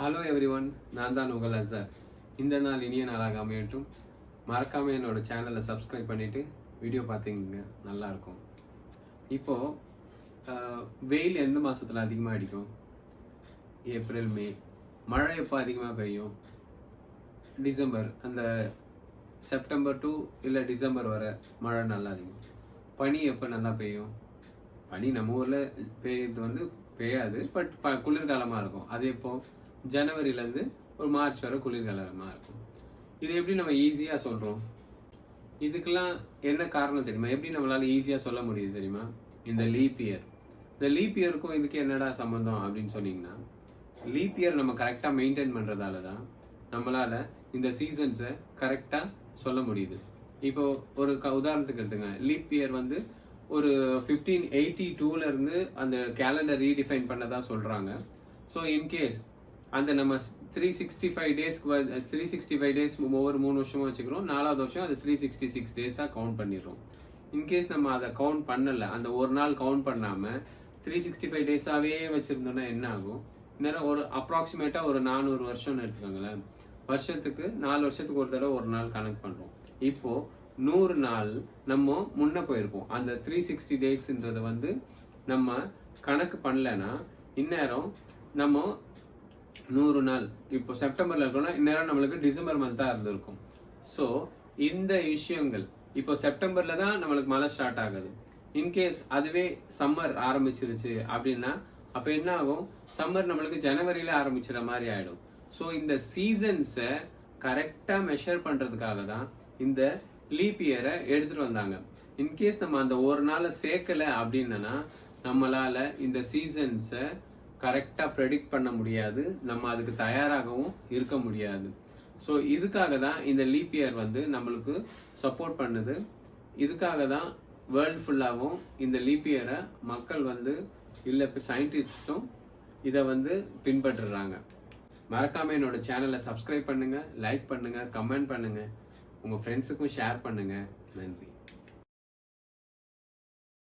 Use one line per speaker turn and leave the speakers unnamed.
Hello everyone, நான் தான் உங்கள் அசர். இந்த நாள் இனிய நாளாக அமையட்டும். மறக்காமல் என்னோட சேனலை சப்ஸ்கிரைப் பண்ணிவிட்டு வீடியோ பார்த்தீங்க, நல்லாயிருக்கும். இப்போது வெயில் எந்த மாதத்தில் அதிகமாக அடிக்கும்? ஏப்ரல், மே. மழை எப்போ அதிகமாக பெய்யும்? டிசம்பர். அந்த செப்டம்பர் டு இல்லை டிசம்பர் வரை மழை நல்லா அதிகம். பனி எப்போ நல்லா பெய்யும்? பனி நம்ம ஊரில் பெய்யுறது பெய்யாது, பட் குளிர்காலமாக இருக்கும். அது எப்போ? ஜனவரியிலேருந்து ஒரு மார்ச் வரை குளிர்காலமாக இருக்கும். இது எப்படி நம்ம ஈஸியாக சொல்கிறோம்? இதுக்கெல்லாம் என்ன காரணம் தெரியுமா? எப்படி நம்மளால் ஈஸியாக சொல்ல முடியுது தெரியுமா? இந்த லீப் இயர். இந்த லீப் இயருக்கும் இதுக்கு என்னடா சம்மந்தம் அப்படின்னு சொன்னீங்கன்னா, லீப் இயர் நம்ம கரெக்டாக மெயின்டைன் பண்ணுறதால தான் நம்மளால் இந்த சீசன்ஸை கரெக்டாக சொல்ல முடியுது. இப்போது ஒரு உதாரணத்துக்கு எடுத்துங்க. லீப் இயர் ஒரு 1582 அந்த கேலண்டர் ரீடிஃபைன் பண்ணதா சொல்கிறாங்க. ஸோ இன்கேஸ் அந்த நம்ம 365 டேஸ் ஒவ்வொரு 3 வருஷமும் வச்சுக்கிறோம். 4வது வருஷம் அது 366 டேஸாக கவுண்ட் பண்ணிடுறோம். இன்கேஸ் நம்ம அதை கவுண்ட் பண்ணலை, அந்த ஒரு நாள் கவுண்ட் பண்ணாமல் 365 டேஸாகவே வச்சுருந்தோன்னா என்ன ஆகும்? நேரம் ஒரு அப்ராக்சிமேட்டாக ஒரு 400 வருஷம்னு எடுத்துக்கோங்களேன். வருஷத்துக்கு 4 வருஷத்துக்கு ஒரு தடவை ஒரு நாள் கணக்கு பண்ணுறோம். இப்போது 100 நாள் நம்ம முன்னே போயிருப்போம். அந்த 360 டேஸ்ன்றது நம்ம கணக்கு பண்ணலைன்னா இந்நேரம் நம்ம 100 நாள் இப்போ செப்டம்பரில் இருக்கோம்னா இந்நேரம் நம்மளுக்கு டிசம்பர் மந்தாக இருந்திருக்கும். ஸோ இந்த விஷயங்கள் இப்போ செப்டம்பரில் தான் நம்மளுக்கு மழை ஸ்டார்ட் ஆகுது. இன்கேஸ் அதுவே சம்மர் ஆரம்பிச்சிருச்சு அப்படின்னா அப்போ என்ன ஆகும்? சம்மர் நம்மளுக்கு ஜனவரியில் ஆரம்பிச்சிட மாதிரி ஆகிடும். ஸோ இந்த சீசன்ஸை கரெக்டாக மெஷர் பண்ணுறதுக்காக தான் இந்த லீப் இயரை எடுத்துகிட்டு வந்தாங்க. இன்கேஸ் நம்ம அந்த ஒரு நாளை சேர்க்கலை அப்படின்னா நம்மளால் இந்த சீசன்ஸை கரெக்டாக ப்ரெடிக்ட் பண்ண முடியாது, நம்ம அதுக்கு தயாராகவும் இருக்க முடியாது. ஸோ இதுக்காக தான் இந்த லீப் இயர் நம்மளுக்கு சப்போர்ட் பண்ணுது. இதுக்காக தான் வேர்ல்டு ஃபுல்லாகவும் இந்த லீப் இயரை மக்கள் இல்லை இப்போ சயின்டிஸ்ட்டும் இதை பின்பற்றுறாங்க. மறக்காமல் என்னோட சேனலை சப்ஸ்கிரைப் பண்ணுங்கள், லைக் பண்ணுங்கள், கமெண்ட் பண்ணுங்கள், உங்கள் ஃப்ரெண்ட்ஸுக்கும் ஷேர் பண்ணுங்கள். நன்றி.